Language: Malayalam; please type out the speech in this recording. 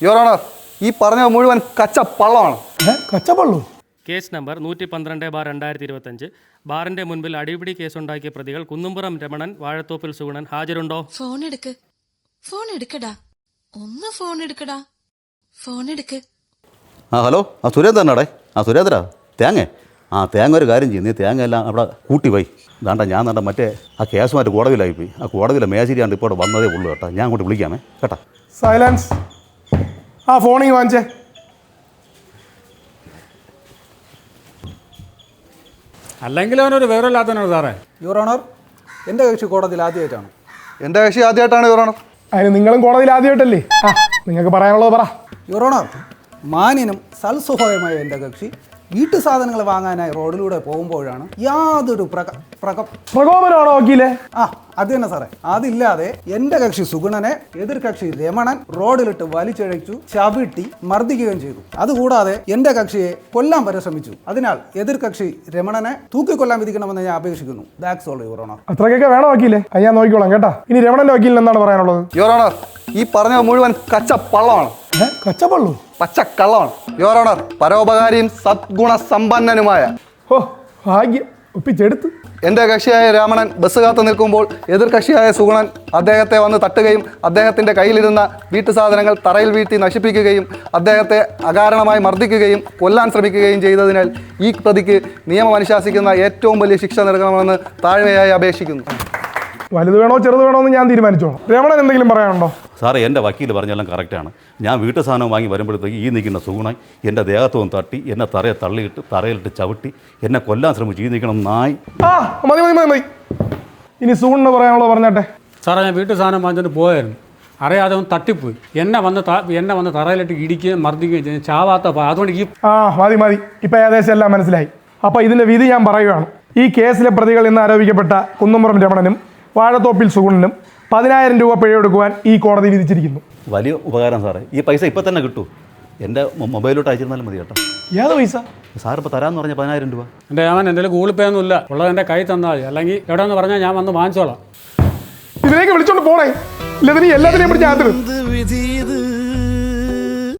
യുവർ ഓണർ, ഈ പറഞ്ഞ മുഴുവൻ കച്ചപ്പള്ളമാണ്. കച്ചപ്പള്ളു? Case number 112/2025. ബാറിന്റെ മുൻപിൽ അടിപിടി കേസുണ്ടാക്കിയ പ്രതികൾ കുന്നുംപുറം രമണൻ, വാഴത്തോപ്പിൽ സുഗുണൻ ഹാജരുണ്ടോ? ഫോൺ എടുക്കടാ, ഒന്ന് ഫോൺ എടുക്കടാ, ഫോൺ എടുക്ക്. ഹലോ, സുരേന്ദ്രനാടേ. സുരേന്ദ്ര, തേങ്ങ ഒരു കാര്യം ചെയ്യും. നീ തേങ്ങ എല്ലാം അവിടെ കൂട്ടി പോയി. ദാണ്ട ഞാൻ ദാണ്ട മറ്റേ കേസുമായിട്ട് കോടതിയിലായിപ്പോയി. കോടതിയിലെ മേശരിയാണ്ട് ഇപ്പോൾ ഇവിടെ വന്നതേ ഉള്ളൂ കേട്ടോ. ഞാൻ അങ്ങോട്ട് വിളിക്കാമേ കേട്ടോ. സൈലൻസ്. ഫോണിങ് വാങ്ങിച്ചേ. അല്ലെങ്കിൽ അവനൊരു വിവരമില്ലാത്തവനാണ് സാറേ. യുവർ ഓണർ, എൻ്റെ കക്ഷി കോടതിയിൽ ആദ്യമായിട്ടാണ്. എൻ്റെ കക്ഷി ആദ്യമായിട്ടാണ് യുവർ ഓണർ. അതിന് നിങ്ങളും കോടതിയിൽ ആദ്യമായിട്ടല്ലേ? നിങ്ങൾക്ക് പറയാനുള്ളത് പറ. യുവർ ഓണർ, മാന്യനും സൽസ്വഭാവമായ എൻ്റെ കക്ഷി വീട്ടു സാധനങ്ങൾ വാങ്ങാനായി റോഡിലൂടെ പോകുമ്പോഴാണ് യാതൊരു പ്രകോപനമാണോ വക്കീലേ? അത് തന്നെ സാറേ. അതില്ലാതെ എൻ്റെ കക്ഷി സുഗുണനെ എതിർ കക്ഷി രമണൻ റോഡിലിട്ട് വലിച്ചിഴച്ചു, ചവിട്ടി മർദ്ദിക്കുകയും ചെയ്തു. അതുകൂടാതെ എൻ്റെ കക്ഷിയെ കൊല്ലാൻ പരിശ്രമിച്ചു. അതിനാൽ എതിർ കക്ഷി രമണനെ തൂക്കിക്കൊല്ലാൻ വിധിക്കണമെന്ന് ഞാൻ അപേക്ഷിക്കുന്നു. That's all your honour. അത്രയ്ക്കൊക്കെ വേണോ വക്കീലേ? ഞാൻ നോക്കിക്കോളാം കേട്ടാ. ഇനി രമണന്റെ വക്കീലിന് എന്താണ് പറയാനുള്ളത്? യുവർ ഓണർ, ഈ പറഞ്ഞ മുഴുവൻ കച്ചപ്പള്ളമാണ്. കച്ചപ്പള്ളു? പച്ചക്കള്ളമാണ് യുവർ ഓണർ. പരോപകാരിയും സദ്ഗുണ സമ്പന്നനുമായ ഭാഗ്യം ഒപ്പിച്ചെടുത്ത്. എൻ്റെ കക്ഷിയായ രമണൻ ബസ് കാത്ത് നിൽക്കുമ്പോൾ എതിർ കക്ഷിയായ സുഗുണൻ അദ്ദേഹത്തെ വന്ന് തട്ടുകയും അദ്ദേഹത്തിൻ്റെ കയ്യിലിരുന്ന വീട്ടു സാധനങ്ങൾ തറയിൽ വീഴ്ത്തി നശിപ്പിക്കുകയും അദ്ദേഹത്തെ അകാരണമായി മർദ്ദിക്കുകയും കൊല്ലാൻ ശ്രമിക്കുകയും ചെയ്തതിനാൽ ഈ പ്രതിക്ക് നിയമം അനുശാസിക്കുന്ന ഏറ്റവും വലിയ ശിക്ഷ നൽകണമെന്ന് താഴ്മയായി അപേക്ഷിക്കുന്നു. വലുത് വേണോ ചെറുത് വേണോ എന്ന് ഞാൻ തീരുമാനിച്ചോളാം. രമണൻ എന്തെങ്കിലും പറയാനുണ്ടോ? സാറേ, എൻ്റെ വക്കീൽ പറഞ്ഞെല്ലാം കറക്റ്റാണ്. ഞാൻ വീട്ടു സാധനം വാങ്ങി വരുമ്പോഴത്തേക്ക് ഈ നിൽക്കുന്ന സുഗുണൻ എൻ്റെ ദേഹത്വം തട്ടി എന്നെ തറയെ തള്ളിയിട്ട് തറയിലിട്ട് ചവിട്ടി എന്നെ കൊല്ലാൻ ശ്രമിച്ചു. ഈ നിൽക്കണം നായി. മതി മതി മതി മതി. ഇനി സുഗുണന് പറയാനുള്ളത് പറഞ്ഞാട്ടെ. സാറേ, ഞാൻ വീട്ടു സാധനം വാങ്ങിച്ചിട്ട് പോയായിരുന്നു. അറിയാതെ അവൻ തട്ടിപ്പോയി. എന്നെ വന്ന് തറയിലിട്ട് ഇടിക്കുകയും മർദ്ദിക്കുകയും ചെയ്യും. ചാവാത്ത അതുകൊണ്ട് ഈ മതി മതി. ഇപ്പം ഏകദേശം എല്ലാം മനസ്സിലായി. അപ്പോൾ ഇതിൻ്റെ വിധി ഞാൻ പറയുകയാണ്. ഈ കേസിലെ പ്രതികൾ ഇന്ന് ആരോപിക്കപ്പെട്ട കുന്നുംപുറം രമണനും വാഴത്തോപ്പിൽ സുഗുണനും 10,000 രൂപ പിഴയൊടുക്കുവാൻ ഈ കോടതി വിധിച്ചിരിക്കുന്നു. വലിയ ഉപകാരം സാറേ. ഈ പൈസ ഇപ്പം തന്നെ കിട്ടൂ. എൻ്റെ മൊബൈലോട്ട് അയച്ചിരുന്നാലും മതി കേട്ടോ. ഏത് പൈസ? സാർ ഇപ്പോൾ തരാമെന്ന് പറഞ്ഞാൽ 10,000 രൂപ. എൻ്റെ എന്തെങ്കിലും ഗൂഗിൾ പേ ഒന്നും ഇല്ല. ഉള്ളത് എൻ്റെ കൈ തന്നാൽ മതി. അല്ലെങ്കിൽ എവിടെയെന്ന് പറഞ്ഞാൽ ഞാൻ വന്ന് വാങ്ങിച്ചോളാം. ഇതിലേക്ക് വിളിച്ചോണ്ട് പോണേ. ഇല്ല, എല്ലാത്തിനെയും പിടിച്ച്